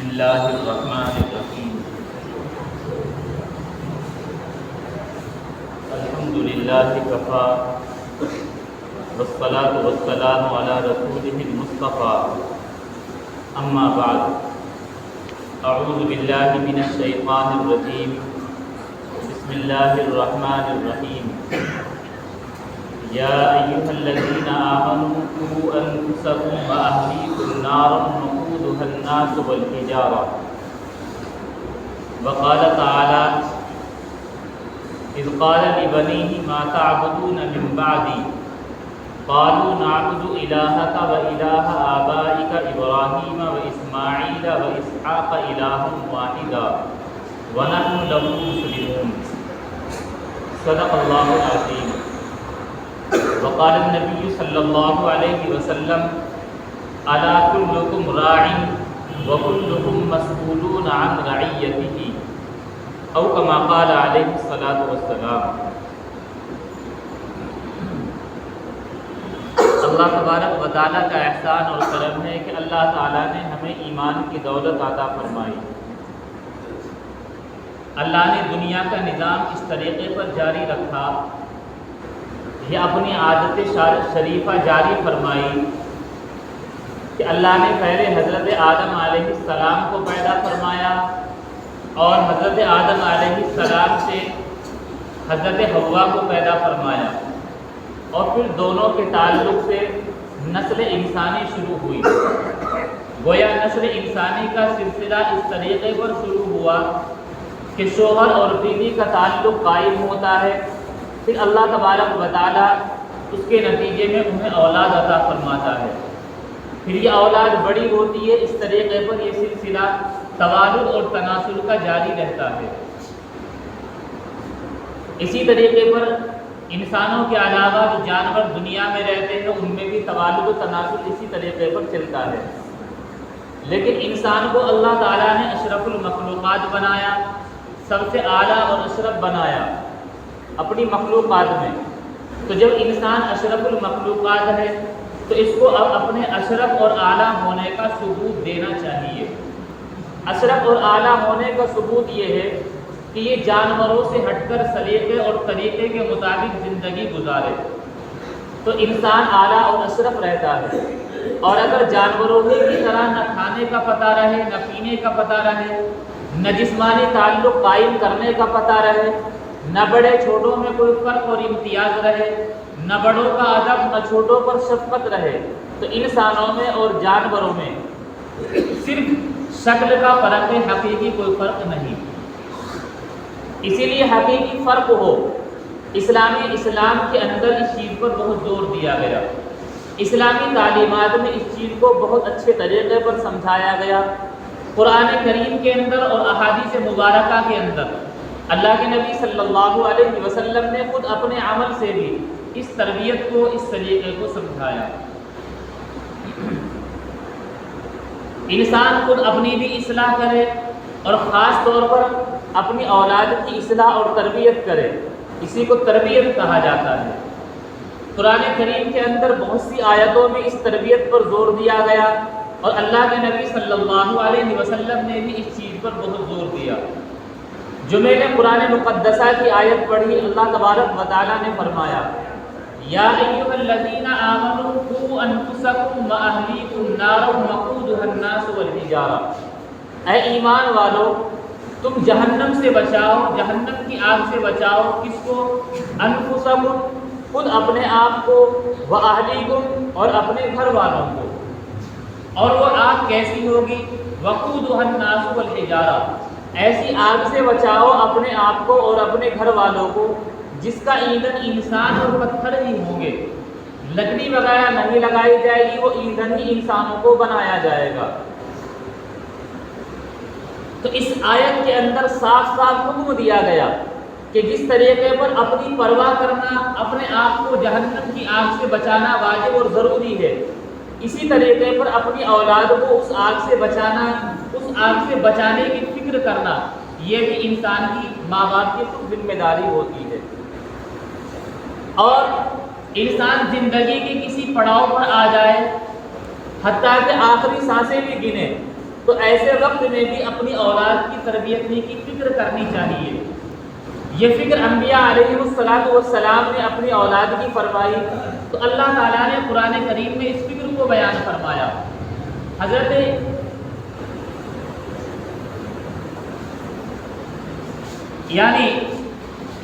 اللہ الرحمن الرحیم الحمد للہ کفا والصلاة والسلام علی رسولہ المصطفیٰ اما بعد اعوذ باللہ من الشیطان الرجیم بسم اللہ الرحمن الرحیم یا ایہا الذین آمنوا قوا انفسکم واہلیکم نارا وقودها الناس والحجارہ وقال تعالی اذ قال لبنیہ ما تعبدون من بعدی قالوا نعبد الہک والہ آبائک ابراہیم واسماعیل واسحاق الہا واحدا ونحن له مسلمون صدق اللہ العظیم وقال النبی صلی اللہ علیہ وسلم الا کلکم راع وکلکم مسئولون عن رعیتہ او کما قال علیہ الصلاۃ والسلام۔ اللہ تبارک و تعالیٰ کا احسان اور کرم ہے کہ اللہ تعالیٰ نے ہمیں ایمان کی دولت عطا فرمائی۔ اللہ نے دنیا کا نظام اس طریقے پر جاری رکھا، یہ اپنی عادت شریفہ جاری فرمائی کہ اللہ نے پہلے حضرت آدم علیہ السلام کو پیدا فرمایا اور حضرت آدم علیہ السلام سے حضرت حوا کو پیدا فرمایا، اور پھر دونوں کے تعلق سے نسل انسانی شروع ہوئی۔ گویا نسل انسانی کا سلسلہ اس طریقے پر شروع ہوا کہ شوہر اور بیوی کا تعلق قائم ہوتا ہے، پھر اللہ تبارک و تعالیٰ اس کے نتیجے میں انہیں اولاد عطا فرماتا ہے، پھر یہ اولاد بڑی ہوتی ہے، اس طریقے پر یہ سلسلہ توالد اور تناسل کا جاری رہتا ہے۔ اسی طریقے پر انسانوں کے علاوہ جو جانور دنیا میں رہتے ہیں ان میں بھی توالد و تناسل اسی طریقے پر چلتا ہے، لیکن انسان کو اللہ تعالیٰ نے اشرف المخلوقات بنایا، سب سے اعلیٰ اور اشرف بنایا اپنی مخلوقات میں۔ تو جب انسان اشرف المخلوقات ہے تو اس کو اب اپنے اشرف اور اعلیٰ ہونے کا ثبوت دینا چاہیے۔ اشرف اور اعلیٰ ہونے کا ثبوت یہ ہے کہ یہ جانوروں سے ہٹ کر سلیقے اور طریقے کے مطابق زندگی گزارے، تو انسان اعلیٰ اور اشرف رہتا ہے۔ اور اگر جانوروں کی طرح نہ کھانے کا پتہ رہے، نہ پینے کا پتہ رہے، نہ جسمانی تعلق قائم کرنے کا پتہ رہے، نہ بڑے چھوٹوں میں کوئی فرق اور امتیاز رہے، نہ بڑوں کا ادب نہ چھوٹوں پر شفقت رہے، تو انسانوں میں اور جانوروں میں صرف شکل کا فرق ہے، حقیقی کوئی فرق نہیں۔ اسی لیے حقیقی فرق ہو، اسلام کے اندر اس چیز پر بہت زور دیا گیا۔ اسلامی تعلیمات میں اس چیز کو بہت اچھے طریقے پر سمجھایا گیا۔ قرآن کریم کے اندر اور احادیث مبارکہ کے اندر اللہ کے نبی صلی اللہ علیہ وسلم نے خود اپنے عمل سے بھی اس تربیت کو، اس طریقے کو سمجھایا۔ انسان خود اپنی بھی اصلاح کرے اور خاص طور پر اپنی اولاد کی اصلاح اور تربیت کرے، اسی کو تربیت کہا جاتا ہے۔ قرآن کریم کے اندر بہت سی آیتوں میں اس تربیت پر زور دیا گیا، اور اللہ کے نبی صلی اللہ علیہ وسلم نے بھی اس چیز پر بہت زور دیا۔ جو میں نے قرآن مقدسہ کی آیت پڑھی، اللہ تبارک و تعالیٰ نے فرمایا یا ایھا الذین آمنوا قوا انفسکم واہلیکم نارا وقودها الناس والحجارہ، اے ایمان والو تم جہنم سے بچاؤ، جہنم کی آگ سے بچاؤ، کس کو؟ انفسکم، خود اپنے آپ کو، واہلیکم، اور اپنے گھر والوں کو۔ اور وہ آگ کیسی ہوگی؟ وقودها الناس والحجارہ، ایسی آگ سے بچاؤ اپنے آپ کو اور اپنے گھر والوں کو جس کا ایندھن انسان اور پتھر ہی ہوں گے، لکڑی وغیرہ نہیں لگائی جائے گی، وہ ایندھن ہی انسانوں کو بنایا جائے گا۔ تو اس آیت کے اندر صاف صاف حکم دیا گیا کہ جس طریقے پر اپنی پرواہ کرنا، اپنے آپ کو جہنم کی آگ سے بچانا واجب اور ضروری ہے، اسی طریقے پر اپنی اولاد کو اس آگ سے بچانا، اس آگ سے بچانے کی فکر کرنا، یہ بھی انسان کی، ماں باپ کی خود ذمہ داری ہوتی ہے۔ اور انسان زندگی کے کسی پڑاؤ پر آ جائے، حتیٰ کہ آخری سانسیں بھی گنے، تو ایسے وقت میں بھی اپنی اولاد کی تربیت کی فکر کرنی چاہیے۔ یہ فکر انبیاء علیہ السلام نے اپنی اولاد کی فرمائی، تو اللہ تعالیٰ نے قرآن کریم میں اس فکر کو بیان فرمایا۔ حضرت یعنی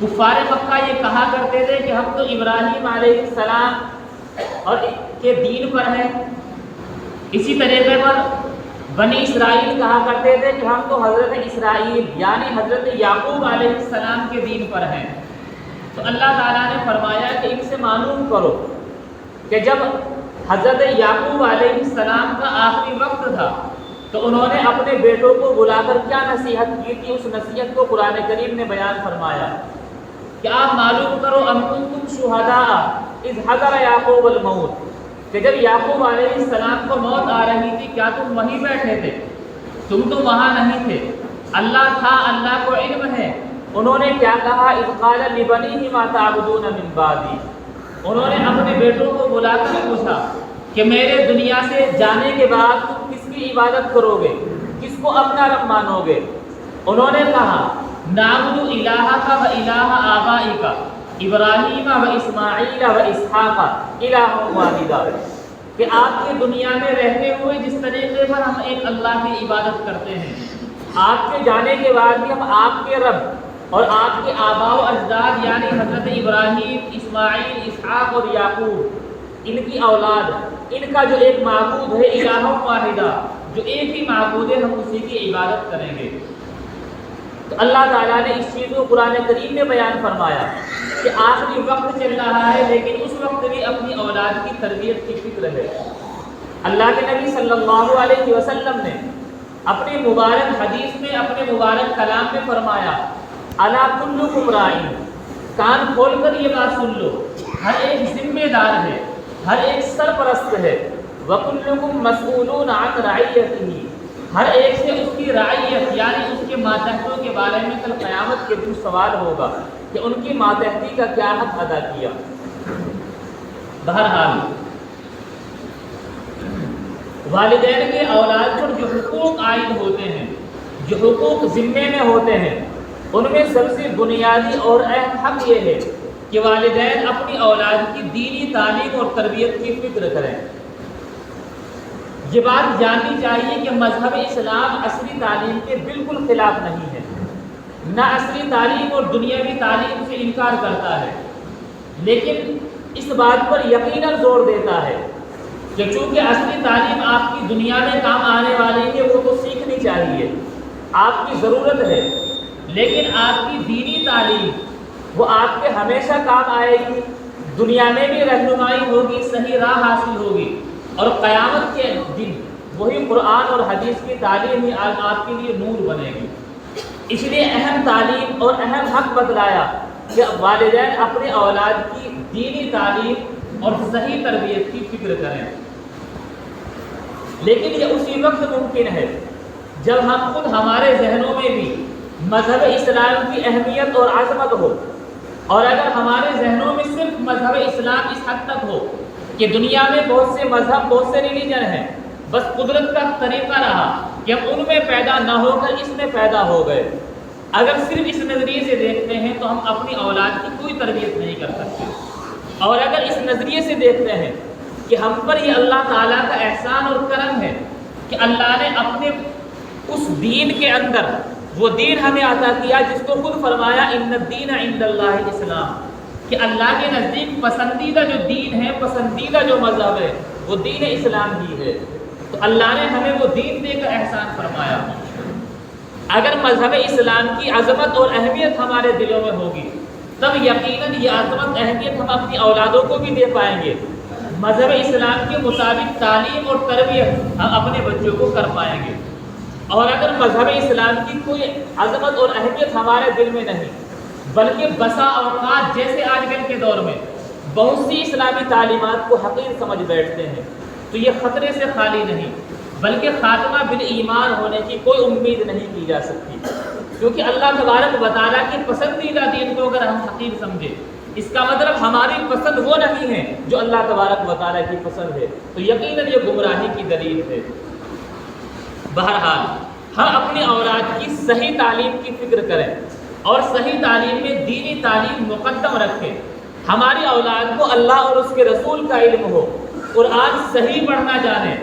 کفار مکہ یہ کہا کرتے تھے کہ ہم تو ابراہیم علیہ السلام اور کے دین پر ہیں، اسی طریقے پر بنی اسرائیل کہا کرتے تھے کہ ہم تو حضرت اسرائیل یعنی حضرت یعقوب علیہ السلام کے دین پر ہیں۔ تو اللہ تعالیٰ نے فرمایا کہ ان سے معلوم کرو کہ جب حضرت یعقوب علیہ السلام کا آخری وقت تھا تو انہوں نے اپنے بیٹوں کو بلا کر کیا نصیحت کی تھی، اس نصیحت کو قرآن کریم نے بیان فرمایا کہ آپ معلوم کرو ام کنتم شہداء اذ حضر یعقوب الموت، کہ جب یعقوب علیہ السلام کو موت آ رہی تھی کیا تم وہیں بیٹھے تھے؟ تم تو وہاں نہیں تھے، اللہ تھا، اللہ کو علم ہے۔ انہوں نے کیا کہا؟ اذ قال لبنیہ ما تعبدون من بعدی، انہوں نے اپنے بیٹوں کو بلا کر پوچھا کہ میرے دنیا سے جانے کے بعد تم کس کی عبادت کرو گے، کس کو اپنا رب مانو گے؟ انہوں نے کہا نعبد الہک و الہ آبائک ابراہیم و اسماعیل و اسحاق الہ واحدہ، کہ آپ کی دنیا میں رہتے ہوئے جس طریقے پر ہم ایک اللہ کی عبادت کرتے ہیں، آپ کے جانے کے بعد بھی ہم آپ کے رب اور آپ کے آباء و اجداد یعنی حضرت ابراہیم، اسماعیل، اسحاق اور یعقوب، ان کی اولاد، ان کا جو ایک معبود ہے الہ واحدہ، جو ایک ہی معبود ہے، ہم اسی کی عبادت کریں گے۔ تو اللہ تعالیٰ نے اس چیز کو قرآن کریم میں بیان فرمایا کہ آخری وقت چل رہا ہے لیکن اس وقت بھی اپنی اولاد کی تربیت کی فکر ہے۔ اللہ کے نبی صلی اللہ علیہ وسلم نے اپنی مبارک حدیث میں، اپنے مبارک کلام میں فرمایا الا کلکم راعٍ، کان کھول کر یہ بات سن لو، ہر ایک ذمہ دار ہے، ہر ایک سرپرست ہے، وکلکم مسئولون عن رعیتہ، ہر ایک سے اس کی رعیت یعنی اس کے ماتحتوں کے بارے میں کل قیامت کے دن سوال ہوگا کہ ان کی ماتحتی کا کیا حق ادا کیا۔ بہرحال والدین کے اولاد پر جو حقوق عائد ہوتے ہیں، جو حقوق ذمے میں ہوتے ہیں، ان میں سب سے بنیادی اور اہم حق یہ ہے کہ والدین اپنی اولاد کی دینی تعلیم اور تربیت کی فکر کریں۔ یہ بات جاننی چاہیے کہ مذہب اسلام عصری تعلیم کے بالکل خلاف نہیں ہے، نہ عصری تعلیم اور دنیاوی تعلیم سے انکار کرتا ہے، لیکن اس بات پر یقیناً زور دیتا ہے کہ چونکہ عصری تعلیم آپ کی دنیا میں کام آنے والی ہے وہ تو سیکھنی چاہیے، آپ کی ضرورت ہے، لیکن آپ کی دینی تعلیم وہ آپ کے ہمیشہ کام آئے گی، دنیا میں بھی رہنمائی ہوگی، صحیح راہ حاصل ہوگی، اور قیامت کے دن وہی قرآن اور حدیث کی تعلیم ہی آپ کے لیے نور بنے گی۔ اس لیے اہم تعلیم اور اہم حق بتلایا کہ والدین اپنے اولاد کی دینی تعلیم اور صحیح تربیت کی فکر کریں، لیکن یہ اسی وقت ممکن ہے جب ہم خود ہمارے ذہنوں میں بھی مذہب اسلام کی اہمیت اور عظمت ہو، اور اگر ہمارے ذہنوں میں صرف مذہب اسلام اس حد تک ہو کہ دنیا میں بہت سے مذہب، بہت سے ریلیجن ہیں، بس قدرت کا طریقہ رہا کہ ہم ان میں پیدا نہ ہو کر اس میں پیدا ہو گئے، اگر صرف اس نظریے سے دیکھتے ہیں تو ہم اپنی اولاد کی کوئی تربیت نہیں کر سکتے، اور اگر اس نظریے سے دیکھتے ہیں کہ ہم پر یہ اللہ تعالیٰ کا احسان اور کرم ہے کہ اللہ نے اپنے اس دین کے اندر وہ دین ہمیں عطا کیا جس کو خود فرمایا ان الدین عند اللہ الاسلام، کہ اللہ کے نزدیک پسندیدہ جو دین ہے، پسندیدہ جو مذہب ہے وہ دین اسلام ہی ہے، تو اللہ نے ہمیں وہ دین دے کر احسان فرمایا۔ اگر مذہب اسلام کی عظمت اور اہمیت ہمارے دلوں میں ہوگی تب یقیناً یہ عظمت اہمیت ہم اپنی اولادوں کو بھی دے پائیں گے، مذہب اسلام کے مطابق تعلیم اور تربیت ہم اپنے بچوں کو کر پائیں گے۔ اور اگر مذہب اسلام کی کوئی عظمت اور اہمیت ہمارے دل میں نہیں، بلکہ بسا اوقات جیسے آج کل کے دور میں بہت سی اسلامی تعلیمات کو حقیر سمجھ بیٹھتے ہیں، تو یہ خطرے سے خالی نہیں بلکہ خاتمہ بالایمان ہونے کی کوئی امید نہیں کی جا سکتی، کیونکہ اللہ تبارک و تعالیٰ کی پسندیدہ دین کو اگر ہم حقیر سمجھیں اس کا مطلب ہماری پسند وہ نہیں ہے جو اللہ تبارک و تعالیٰ کی پسند ہے، تو یقیناً یہ گمراہی کی دلیل ہے۔ بہرحال ہم اپنی اولاد کی صحیح تعلیم کی فکر کریں اور صحیح تعلیم میں دینی تعلیم مقدم رکھیں. ہماری اولاد کو اللہ اور اس کے رسول کا علم ہو، قرآن صحیح پڑھنا جانے،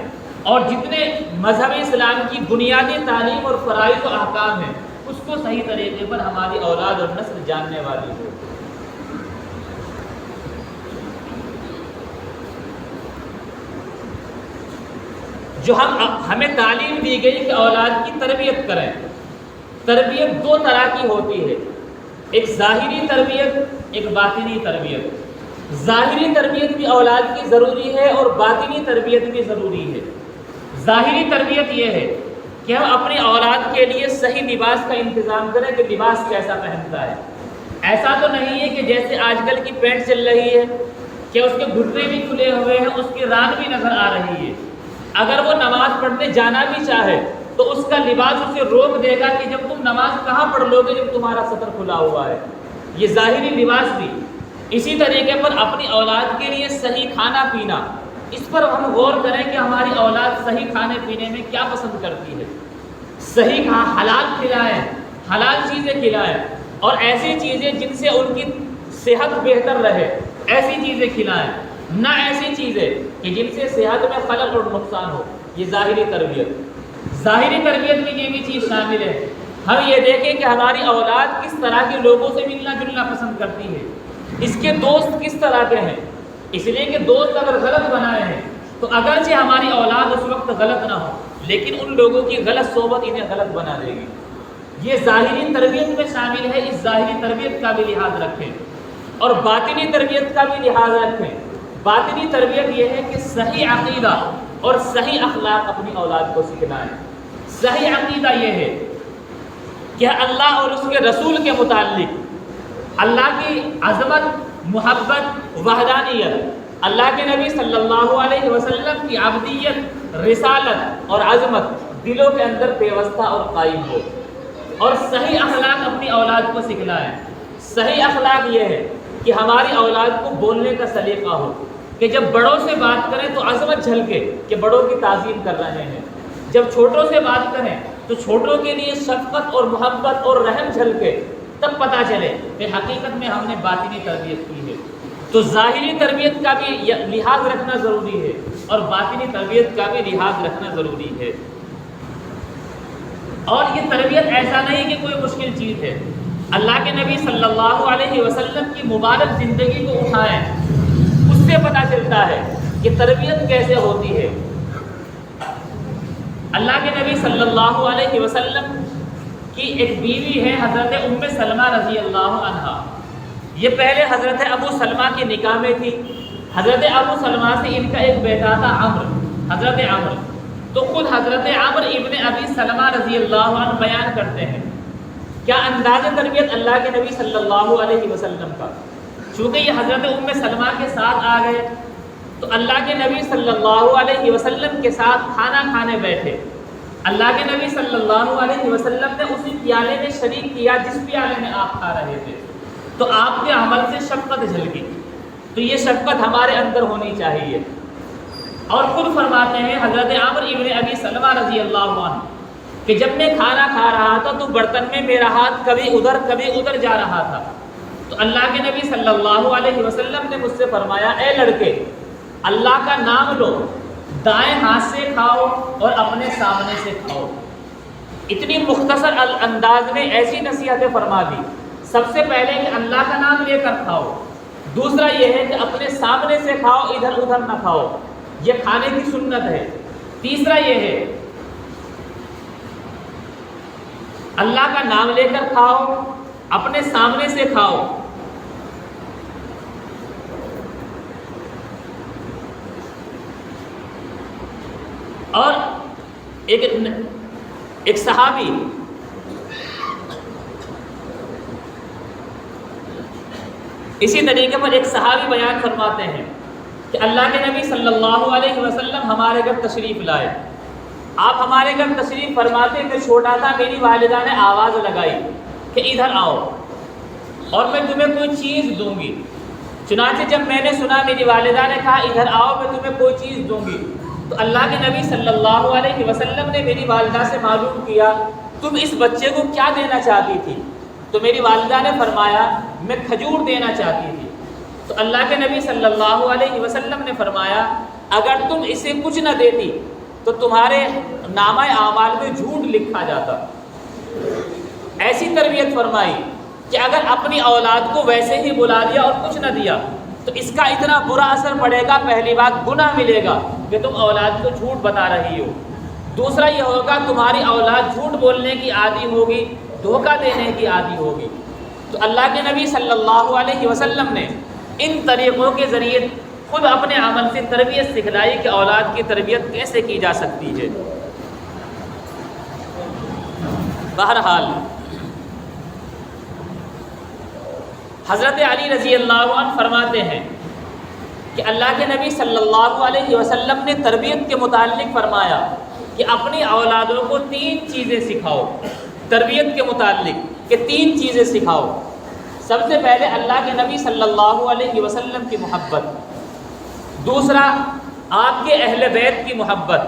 اور جتنے مذہب اسلام کی بنیادی تعلیم اور فرائض و احکام ہیں اس کو صحیح طریقے پر ہماری اولاد اور نسل جاننے والی ہو. جو ہمیں تعلیم دی گئی کہ اولاد کی تربیت کریں. تربیت دو طرح کی ہوتی ہے، ایک ظاہری تربیت، ایک باطنی تربیت. ظاہری تربیت بھی اولاد کی ضروری ہے اور باطنی تربیت بھی ضروری ہے. ظاہری تربیت یہ ہے کہ ہم اپنی اولاد کے لیے صحیح لباس کا انتظام کریں کہ لباس کیسا پہنتا ہے. ایسا تو نہیں ہے کہ جیسے آج کل کی پینٹ چل رہی ہے کہ اس کے گھٹنے بھی کھلے ہوئے ہیں، اس کی ران بھی نظر آ رہی ہے. اگر وہ نماز پڑھنے جانا بھی چاہے تو اس کا لباس اسے روک دے گا کہ جب تم نماز کہاں پڑھ لو گے جب تمہارا سطر کھلا ہوا ہے. یہ ظاہری لباس بھی. اسی طریقے پر اپنی اولاد کے لیے صحیح کھانا پینا، اس پر ہم غور کریں کہ ہماری اولاد صحیح کھانے پینے میں کیا پسند کرتی ہے. صحیح حلال کھلائیں، حلال چیزیں کھلائیں، اور ایسی چیزیں جن سے ان کی صحت بہتر رہے ایسی چیزیں کھلائیں، نہ ایسی چیزیں کہ جن سے صحت میں خلل اور نقصان ہو. یہ ظاہری تربیت. ظاہری تربیت میں یہ بھی چیز شامل ہے، ہم یہ دیکھیں کہ ہماری اولاد کس طرح کے لوگوں سے ملنا جلنا پسند کرتی ہے، اس کے دوست کس طرح کے ہیں. اس لیے کہ دوست اگر غلط بنائے ہیں تو اگرچہ ہماری اولاد اس وقت غلط نہ ہو لیکن ان لوگوں کی غلط صحبت انہیں غلط بنا دے گی. یہ ظاہری تربیت میں شامل ہے. اس ظاہری تربیت کا بھی لحاظ رکھیں اور باطنی تربیت کا بھی لحاظ رکھیں. باطنی تربیت یہ ہے کہ صحیح عقیدہ اور صحیح اخلاق اپنی اولاد کو سکھلائیں. صحیح عقیدہ یہ ہے کہ اللہ اور اس کے رسول کے متعلق اللہ کی عظمت، محبت، وحدانیت، اللہ کے نبی صلی اللہ علیہ وسلم کی عبدیت، رسالت اور عظمت دلوں کے اندر پیوستہ اور قائم ہو. اور صحیح اخلاق اپنی اولاد کو سکھلائیں. صحیح اخلاق یہ ہے کہ ہماری اولاد کو بولنے کا سلیقہ ہو کہ جب بڑوں سے بات کریں تو عظمت جھلکے کہ بڑوں کی تعظیم کر رہے ہیں، جب چھوٹوں سے بات کریں تو چھوٹوں کے لیے شفقت اور محبت اور رحم جھلکے، تب پتہ چلے کہ حقیقت میں ہم نے باطنی تربیت کی ہے. تو ظاہری تربیت کا بھی لحاظ رکھنا ضروری ہے اور باطنی تربیت کا بھی لحاظ رکھنا ضروری ہے. اور یہ تربیت ایسا نہیں کہ کوئی مشکل چیز ہے. اللہ کے نبی صلی اللہ علیہ وسلم کی مبارک زندگی کو اٹھائیں، اس سے پتہ چلتا ہے کہ تربیت کیسے ہوتی ہے. اللہ کے نبی صلی اللہ علیہ وسلم کی ایک بیوی ہے حضرت ام سلمہ رضی اللہ عنہا. یہ پہلے حضرت ابو سلمہ کے نکاح میں تھی. حضرت ابو سلمہ سے ان کا ایک بیٹا تھا عمرو، حضرت عمرو. تو خود حضرت عمرو ابن ابی سلمہ رضی اللہ عنہ بیان کرتے ہیں کیا انداز تربیت اللہ کے نبی صلی اللہ علیہ وسلم کا. چونکہ یہ حضرت ام سلمہ کے ساتھ آ گئے تو اللہ کے نبی صلی اللہ علیہ وسلم کے ساتھ کھانا کھانے بیٹھے. اللہ کے نبی صلی اللہ علیہ وسلم نے اسی پیالے میں شریک کیا جس پیالے میں آپ کھا رہے تھے. تو آپ کے عمل سے شفقت جھلکی. تو یہ شفقت ہمارے اندر ہونی چاہیے. اور خود فرماتے ہیں حضرت عمرو ابن ابی سلمہ رضی اللہ عنہ کہ جب میں کھانا کھا رہا تھا تو برتن میں میرا ہاتھ کبھی ادھر جا رہا تھا. تو اللہ کے نبی صلی اللہ علیہ وسلم نے مجھ سے فرمایا اے لڑکے، اللہ کا نام لو، دائیں ہاتھ سے کھاؤ اور اپنے سامنے سے کھاؤ. اتنی مختصر انداز میں ایسی نصیحتیں فرما دی. سب سے پہلے کہ اللہ کا نام لے کر کھاؤ، دوسرا یہ ہے کہ اپنے سامنے سے کھاؤ، ادھر ادھر نہ کھاؤ، یہ کھانے کی سنت ہے. تیسرا یہ ہے اللہ کا نام لے کر کھاؤ، اپنے سامنے سے کھاؤ. اور ایک صحابی اسی طریقے پر ایک صحابی بیان فرماتے ہیں کہ اللہ کے نبی صلی اللہ علیہ وسلم ہمارے گھر تشریف لائے. آپ ہمارے گھر تشریف فرماتے میں چھوٹا تھا، میری والدہ نے آواز لگائی کہ ادھر آؤ اور میں تمہیں کوئی چیز دوں گی. چنانچہ جب میں نے سنا میری والدہ نے کہا ادھر آؤ میں تمہیں کوئی چیز دوں گی، تو اللہ کے نبی صلی اللہ علیہ وسلم نے میری والدہ سے معلوم کیا تم اس بچے کو کیا دینا چاہتی تھی؟ تو میری والدہ نے فرمایا میں کھجور دینا چاہتی تھی۔ تو اللہ کے نبی صلی اللہ علیہ وسلم نے فرمایا اگر تم اسے کچھ نہ دیتی تو تمہارے نامہ اعمال میں جھوٹ لکھا جاتا۔ ایسی تربیت فرمائی کہ اگر اپنی اولاد کو ویسے ہی بلا دیا اور کچھ نہ دیا تو اس کا اتنا برا اثر پڑے گا، پہلی بات گناہ ملے گا کہ تم اولاد کو جھوٹ بتا رہی ہو، دوسرا یہ ہوگا تمہاری اولاد جھوٹ بولنے کی عادی ہوگی، دھوکہ دینے کی عادی ہوگی۔ تو اللہ کے نبی صلی اللہ علیہ وسلم نے ان طریقوں کے ذریعے خود اپنے عمل سے تربیت سکھلائی کہ اولاد کی تربیت کیسے کی جا سکتی ہے۔ بہرحال حضرت علی رضی اللہ عنہ فرماتے ہیں کہ اللہ کے نبی صلی اللہ علیہ وسلم نے تربیت کے متعلق فرمایا کہ اپنی اولادوں کو 3 چیزیں سکھاؤ۔ تربیت کے متعلق کہ 3 چیزیں سکھاؤ۔ سب سے پہلے اللہ کے نبی صلی اللہ علیہ وسلم کی محبت، دوسرا آپ کے اہل بیت کی محبت،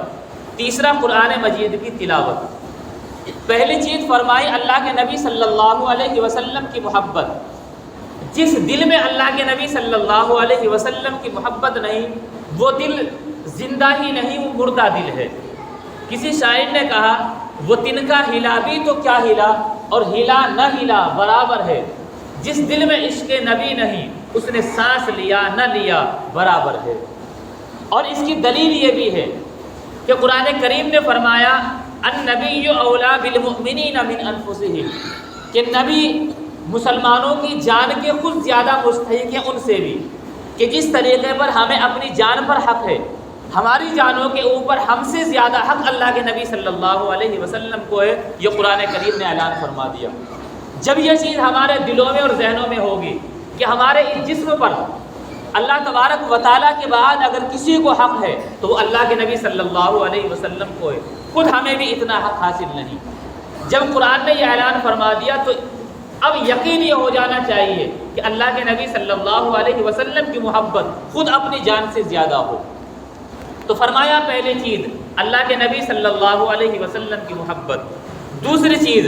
تیسرا قرآن مجید کی تلاوت۔ پہلی چیز فرمائی اللہ کے نبی صلی اللہ علیہ وسلم کی محبت۔ جس دل میں اللہ کے نبی صلی اللہ علیہ وسلم کی محبت نہیں وہ دل زندہ ہی نہیں، وہ مردہ دل ہے۔ کسی شاعر نے کہا وہ تنکا ہلا بھی تو کیا ہلا اور ہلا نہ ہلا برابر ہے، جس دل میں عشق نبی نہیں اس نے سانس لیا نہ لیا برابر ہے۔ اور اس کی دلیل یہ بھی ہے کہ قرآن کریم نے فرمایا النبی اولیٰ بالمؤمنین من انفسہم، کہ نبی مسلمانوں کی جان کے خود زیادہ مستحق ہیں ان سے بھی، کہ جس طریقے پر ہمیں اپنی جان پر حق ہے، ہماری جانوں کے اوپر ہم سے زیادہ حق اللہ کے نبی صلی اللہ علیہ وسلم کو ہے۔ یہ قرآن کریم نے اعلان فرما دیا۔ جب یہ چیز ہمارے دلوں میں اور ذہنوں میں ہوگی کہ ہمارے اس جسم پر اللہ تبارک و تعالیٰ کے بعد اگر کسی کو حق ہے تو وہ اللہ کے نبی صلی اللہ علیہ وسلم کو ہے، خود ہمیں بھی اتنا حق حاصل نہیں۔ جب قرآن نے یہ اعلان فرما دیا تو اب یقین یہ ہو جانا چاہیے کہ اللہ کے نبی صلی اللہ علیہ وسلم کی محبت خود اپنی جان سے زیادہ ہو۔ تو فرمایا پہلی چیز اللہ کے نبی صلی اللہ علیہ وسلم کی محبت، دوسری چیز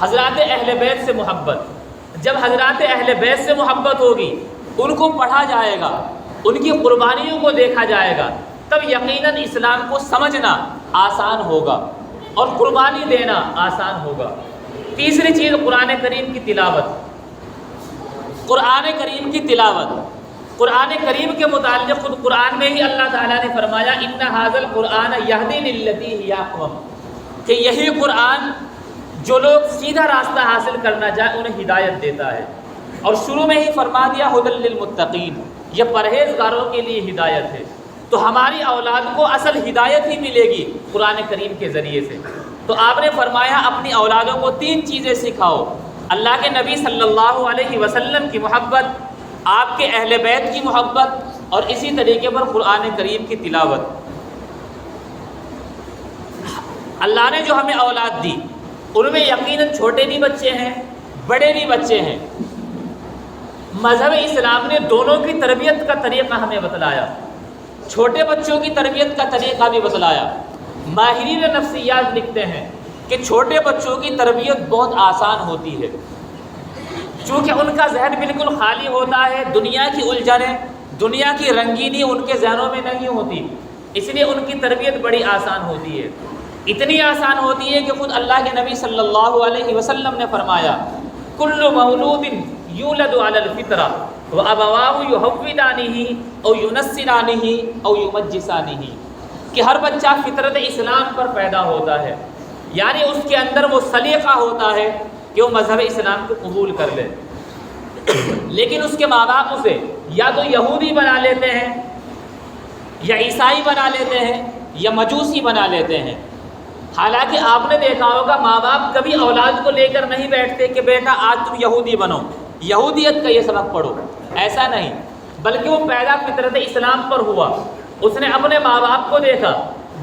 حضرات اہل بیت سے محبت۔ جب حضرات اہل بیت سے محبت ہوگی، ان کو پڑھا جائے گا، ان کی قربانیوں کو دیکھا جائے گا، تب یقیناً اسلام کو سمجھنا آسان ہوگا اور قربانی دینا آسان ہوگا۔ تیسری چیز قرآن کریم کی تلاوت۔ قرآن کریم کی تلاوت، قرآن کریم کے متعلق خود قرآن میں ہی اللہ تعالیٰ نے فرمایا ان ھذا القرآن یہدی للتی ہی اقوم، کہ یہی قرآن جو لوگ سیدھا راستہ حاصل کرنا چاہے انہیں ہدایت دیتا ہے۔ اور شروع میں ہی فرما دیا ھدی للمتقین، یہ پرہیزگاروں کے لیے ہدایت ہے۔ تو ہماری اولاد کو اصل ہدایت ہی ملے گی قرآن کریم کے ذریعے سے۔ تو آپ نے فرمایا اپنی اولادوں کو 3 چیزیں سکھاؤ، اللہ کے نبی صلی اللہ علیہ وسلم کی محبت، آپ کے اہل بیت کی محبت، اور اسی طریقے پر قرآن کریم کی تلاوت۔ اللہ نے جو ہمیں اولاد دی ان میں یقیناً چھوٹے بھی بچے ہیں، بڑے بھی بچے ہیں۔ مذہب اسلام نے دونوں کی تربیت کا طریقہ ہمیں بتلایا، چھوٹے بچوں کی تربیت کا طریقہ بھی بتلایا۔ ماہرین نفسیات لکھتے ہیں کہ چھوٹے بچوں کی تربیت بہت آسان ہوتی ہے، چونکہ ان کا ذہن بالکل خالی ہوتا ہے، دنیا کی الجھنیں، دنیا کی رنگینی ان کے ذہنوں میں نہیں ہوتی، اس لیے ان کی تربیت بڑی آسان ہوتی ہے۔ اتنی آسان ہوتی ہے کہ خود اللہ کے نبی صلی اللہ علیہ وسلم نے فرمایا کل مولود یولد علی الفطرہ وابواہ یحودانہ او ینصرانہ او یمجسانہ، کہ ہر بچہ فطرت اسلام پر پیدا ہوتا ہے، یعنی اس کے اندر وہ سلیقہ ہوتا ہے کہ وہ مذہب اسلام کو قبول کر لے، لیکن اس کے ماں باپ اسے یا تو یہودی بنا لیتے ہیں، یا عیسائی بنا لیتے ہیں، یا مجوسی بنا لیتے ہیں۔ حالانکہ آپ نے دیکھا ہوگا ماں باپ کبھی اولاد کو لے کر نہیں بیٹھتے کہ بیٹا آج تم یہودی بنو، یہودیت کا یہ سبق پڑھو، ایسا نہیں، بلکہ وہ پیدا فطرت اسلام پر ہوا۔ اس نے اپنے ماں باپ کو دیکھا،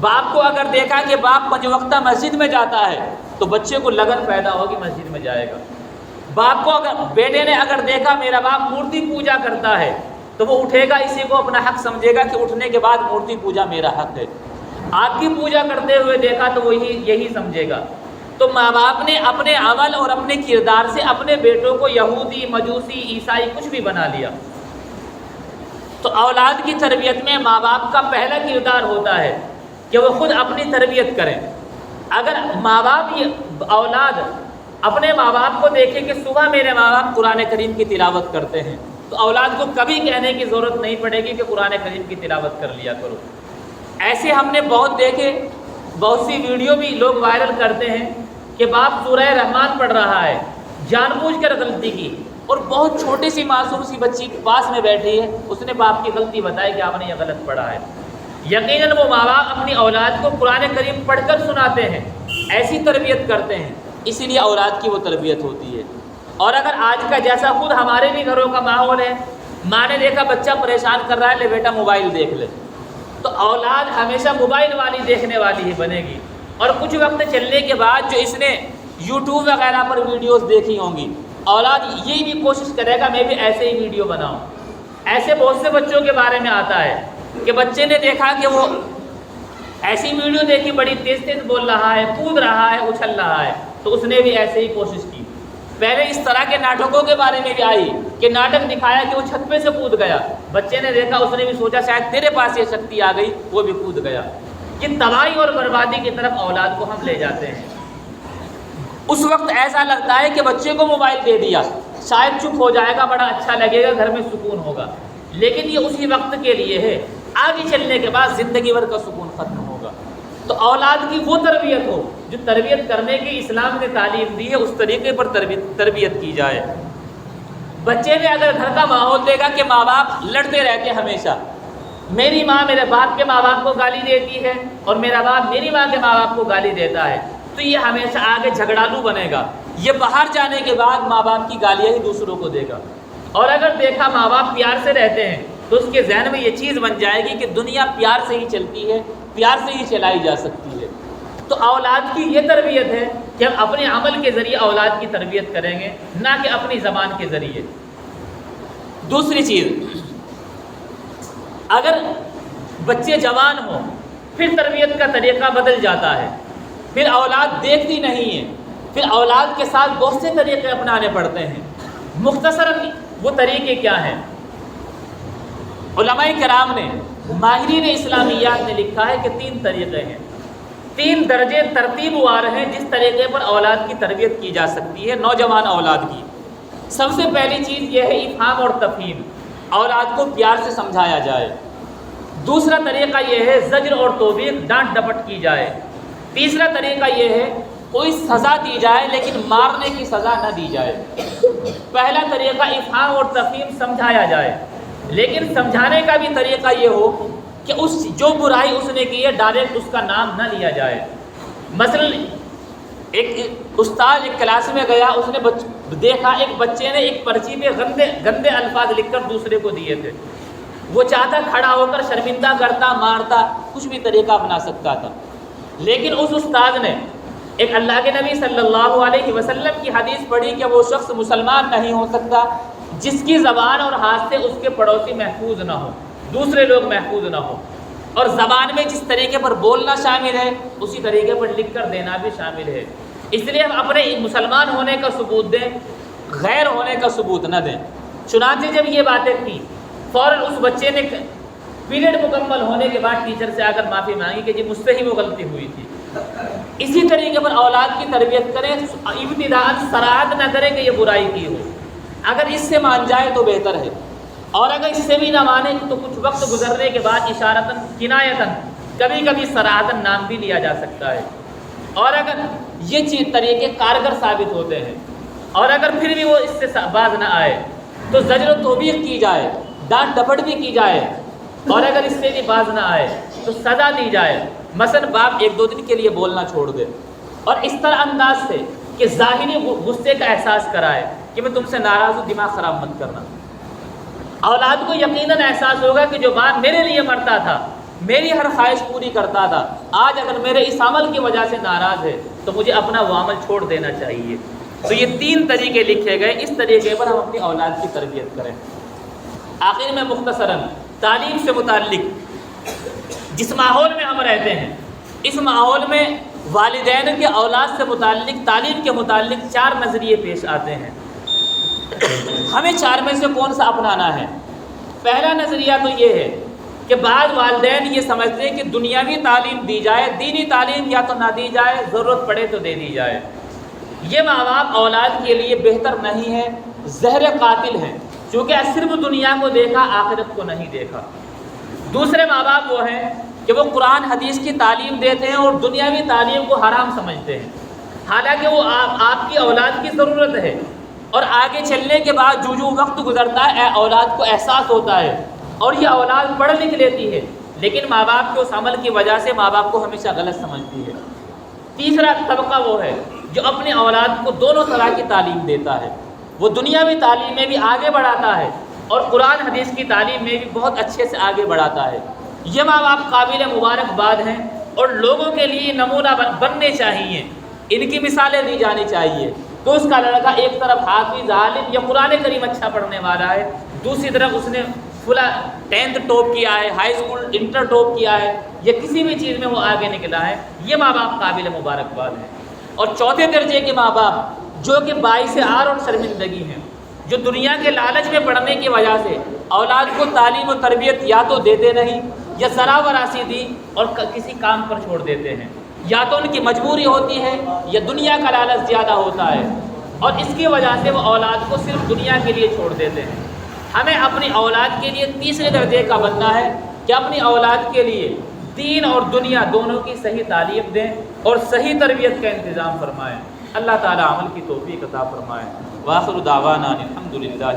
باپ کو اگر دیکھا کہ باپ 5 وقتہ مسجد میں جاتا ہے تو بچے کو لگن پیدا ہوگی مسجد میں جائے گا۔ باپ کو اگر بیٹے نے اگر دیکھا میرا باپ مورتی پوجا کرتا ہے تو وہ اٹھے گا، اسی کو اپنا حق سمجھے گا کہ اٹھنے کے بعد مورتی پوجا میرا حق ہے۔ آپ کی پوجا کرتے ہوئے دیکھا تو وہ یہی سمجھے گا۔ تو ماں باپ نے اپنے عمل اور اپنے کردار سے اپنے بیٹوں کو یہودی، مجوسی، عیسائی کچھ بھی بنا لیا۔ تو اولاد کی تربیت میں ماں باپ کا پہلا کردار ہوتا ہے کہ وہ خود اپنی تربیت کریں۔ اگر ماں باپ اولاد اپنے ماں باپ کو دیکھے کہ صبح میرے ماں باپ قرآن کریم کی تلاوت کرتے ہیں، تو اولاد کو کبھی کہنے کی ضرورت نہیں پڑے گی کہ قرآن کریم کی تلاوت کر لیا کرو۔ ایسے ہم نے بہت دیکھے، بہت سی ویڈیو بھی لوگ وائرل کرتے ہیں کہ باپ سورہ رحمان پڑھ رہا ہے، جان بوجھ کر غلطی کی، اور بہت چھوٹی سی معصوم سی بچی پاس میں بیٹھی ہے، اس نے باپ کی غلطی بتائی کہ آپ نے یہ غلط پڑھا ہے۔ یقیناً وہ ماں باپ اپنی اولاد کو قرآن کریم پڑھ کر سناتے ہیں، ایسی تربیت کرتے ہیں، اسی لیے اولاد کی وہ تربیت ہوتی ہے۔ اور اگر آج کا جیسا خود ہمارے بھی گھروں کا ماحول ہے، ماں نے دیکھا بچہ پریشان کر رہا ہے، لے بیٹا موبائل دیکھ لے، تو اولاد ہمیشہ موبائل والی دیکھنے والی ہی بنے گی، اور کچھ وقت چلنے کے بعد جو اس نے یوٹیوب وغیرہ پر ویڈیوز دیکھی ہوں گی، اولاد یہ بھی کوشش کرے گا میں بھی ایسے ہی ویڈیو بناؤں۔ ایسے بہت سے بچوں کے بارے میں آتا ہے کہ بچے نے دیکھا کہ وہ ایسی ویڈیو دیکھی، بڑی تیز تیز بول رہا ہے، کود رہا ہے، اچھل رہا ہے، تو اس نے بھی ایسے ہی کوشش کی۔ پہلے اس طرح کے ناٹکوں کے بارے میں بھی آئی کہ ناٹک دکھایا کہ وہ چھت پہ سے کود گیا، بچے نے دیکھا، اس نے بھی سوچا شاید تیرے پاس یہ شکتی آ گئی، وہ بھی کود گیا۔ یہ تباہی اور بربادی کی طرف اولاد کو ہم لے جاتے ہیں۔ اس وقت ایسا لگتا ہے کہ بچے کو موبائل دے دیا، شاید چپ ہو جائے گا، بڑا اچھا لگے گا، گھر میں سکون ہوگا، لیکن یہ اسی وقت کے لیے ہے، آگے چلنے کے بعد زندگی بھر کا سکون ختم ہوگا۔ تو اولاد کی وہ تربیت ہو جو تربیت کرنے کی اسلام نے تعلیم دی ہے، اس طریقے پر تربیت کی جائے۔ بچے نے اگر گھر کا ماحول دے گا کہ ماں باپ لڑتے رہتے ہمیشہ، میری ماں میرے باپ کے ماں باپ کو گالی دیتی ہے اور میرا باپ میری ماں کے ماں باپ کو گالی دیتا ہے، تو یہ ہمیشہ آگے جھگڑالو بنے گا، یہ باہر جانے کے بعد ماں باپ کی گالیاں ہی دوسروں کو دے گا۔ اور اگر دیکھا ماں باپ پیار سے رہتے ہیں تو اس کے ذہن میں یہ چیز بن جائے گی کہ دنیا پیار سے ہی چلتی ہے، پیار سے ہی چلائی جا سکتی ہے۔ تو اولاد کی یہ تربیت ہے کہ ہم اپنے عمل کے ذریعے اولاد کی تربیت کریں گے، نہ کہ اپنی زبان کے ذریعے۔ دوسری چیز، اگر بچے جوان ہوں پھر تربیت کا طریقہ بدل جاتا ہے، پھر اولاد دیکھتی نہیں ہے، پھر اولاد کے ساتھ بہت سے طریقے اپنانے پڑتے ہیں۔ مختصراً وہ طریقے کیا ہیں؟ علماء کرام نے، ماہرین اسلامیات نے لکھا ہے کہ 3 طریقے ہیں، 3 درجے ترتیب وار ہیں جس طریقے پر اولاد کی تربیت کی جا سکتی ہے، نوجوان اولاد کی۔ سب سے پہلی چیز یہ ہے افہام اور تفہیم، اولاد کو پیار سے سمجھایا جائے۔ دوسرا طریقہ یہ ہے زجر اور توبیخ، ڈانٹ ڈپٹ کی جائے۔ تیسرا طریقہ یہ ہے کوئی سزا دی جائے لیکن مارنے کی سزا نہ دی جائے۔ پہلا طریقہ افہام اور تفہیم، سمجھایا جائے، لیکن سمجھانے کا بھی طریقہ یہ ہو کہ اس جو برائی اس نے کی ہے ڈائریکٹ اس کا نام نہ لیا جائے۔ مثلا ایک استاد ایک کلاس میں گیا، اس نے دیکھا ایک بچے نے ایک پرچی پہ گندے الفاظ لکھ کر دوسرے کو دیے تھے، وہ چاہتا کھڑا ہو کر شرمندہ کرتا، مارتا، کچھ بھی طریقہ اپنا سکتا تھا، لیکن اس استاد نے ایک اللہ کے نبی صلی اللہ علیہ وسلم کی حدیث پڑھی کہ وہ شخص مسلمان نہیں ہو سکتا جس کی زبان اور ہاتھ سے اس کے پڑوسی محفوظ نہ ہو، دوسرے لوگ محفوظ نہ ہو، اور زبان میں جس طریقے پر بولنا شامل ہے اسی طریقے پر لکھ کر دینا بھی شامل ہے۔ اس لیے ہم اپنے مسلمان ہونے کا ثبوت دیں، غیر ہونے کا ثبوت نہ دیں۔ چنانچہ جب یہ باتیں تھیں، فوراً اس بچے نے پیریڈ مکمل ہونے کے بعد ٹیچر سے آ کر معافی مانگی کہ جی مجھ سے ہی وہ غلطی ہوئی تھی۔ اسی طریقے پر اولاد کی تربیت کریں، ابتداءً صراحت نہ کریں کہ یہ برائی کی ہو، اگر اس سے مان جائے تو بہتر ہے، اور اگر اس سے بھی نہ مانے تو کچھ وقت گزرنے کے بعد اشارتاً، کنایتاً، کبھی کبھی صراحتاً نام بھی لیا جا سکتا ہے۔ اور اگر یہ طریقے کارگر ثابت ہوتے ہیں اور اگر پھر بھی وہ اس سے باز نہ آئے تو زجر و توبیخ کی جائے، ڈانٹ ڈپٹ بھی کی جائے، اور اگر اس سے بھی باز نہ آئے تو سزا دی جائے۔ مثلا باپ 1-2 دن کے لیے بولنا چھوڑ دے، اور اس طرح انداز سے کہ ظاہری غصے کا احساس کرائے کہ میں تم سے ناراض ہوں، دماغ خراب مت کرنا۔ اولاد کو یقیناً احساس ہوگا کہ جو باپ میرے لیے مرتا تھا، میری ہر خواہش پوری کرتا تھا، آج اگر میرے اس عمل کی وجہ سے ناراض ہے تو مجھے اپنا وہ عمل چھوڑ دینا چاہیے۔ تو یہ 3 طریقے لکھے گئے، اس طریقے پر ہم اپنی اولاد کی تربیت کریں۔ آخر میں مختصراً تعلیم سے متعلق جس ماحول میں ہم رہتے ہیں، اس ماحول میں والدین کے اولاد سے متعلق تعلیم کے متعلق 4 نظریے پیش آتے ہیں۔ ہمیں 4 میں سے کون سا اپنانا ہے؟ پہلا نظریہ تو یہ ہے کہ بعض والدین یہ سمجھتے ہیں کہ دنیاوی تعلیم دی جائے، دینی تعلیم یا تو نہ دی جائے، ضرورت پڑے تو دے دی جائے۔ یہ ماں باپ اولاد کے لیے بہتر نہیں ہے، زہر قاتل ہیں، چونکہ صرف دنیا کو دیکھا، آخرت کو نہیں دیکھا۔ دوسرے ماں باپ وہ ہیں کہ وہ قرآن حدیث کی تعلیم دیتے ہیں اور دنیاوی تعلیم کو حرام سمجھتے ہیں، حالانکہ وہ آپ کی اولاد کی ضرورت ہے، اور آگے چلنے کے بعد جو وقت گزرتا ہے اولاد کو احساس ہوتا ہے اور یہ اولاد پڑھ لکھ لیتی ہے، لیکن ماں باپ کے اس عمل کی وجہ سے ماں باپ کو ہمیشہ غلط سمجھتی ہے۔ تیسرا طبقہ وہ ہے جو اپنی اولاد کو دونوں طرح کی تعلیم دیتا ہے، وہ دنیاوی تعلیم میں بھی آگے بڑھاتا ہے اور قرآن حدیث کی تعلیم میں بھی بہت اچھے سے آگے بڑھاتا ہے۔ یہ ماں باپ قابل مبارکباد ہیں اور لوگوں کے لیے نمونہ بننے چاہیے، ان کی مثالیں دی جانی چاہیے کہ اس کا لڑکا ایک طرف حافظ عالم یا قرآن کریم اچھا پڑھنے والا ہے، دوسری طرف اس نے فلاں 10th ٹاپ کیا ہے، ہائی اسکول انٹر ٹاپ کیا ہے، یا کسی بھی چیز میں وہ آگے نکلا ہے، یہ ماں باپ قابل مبارکباد ہیں۔ اور چوتھے درجے کے ماں باپ جو کہ باعث عار اور شرمندگی ہیں، جو دنیا کے لالچ میں پڑھنے کی وجہ سے اولاد کو تعلیم و تربیت یا تو دیتے نہیں، یا ذرا وراثی دی اور کسی کام پر چھوڑ دیتے ہیں، یا تو ان کی مجبوری ہوتی ہے یا دنیا کا لالچ زیادہ ہوتا ہے، اور اس کی وجہ سے وہ اولاد کو صرف دنیا کے لیے چھوڑ دیتے ہیں۔ ہمیں اپنی اولاد کے لیے تیسرے درجے کا بننا ہے کہ اپنی اولاد کے لیے دین اور دنیا دونوں کی صحیح تعلیم دیں اور صحیح تربیت کا انتظام فرمائیں۔ اللہ تعالی عمل کی توفیق عطا فرمائے۔ وآخر دعوانا الحمدللہ۔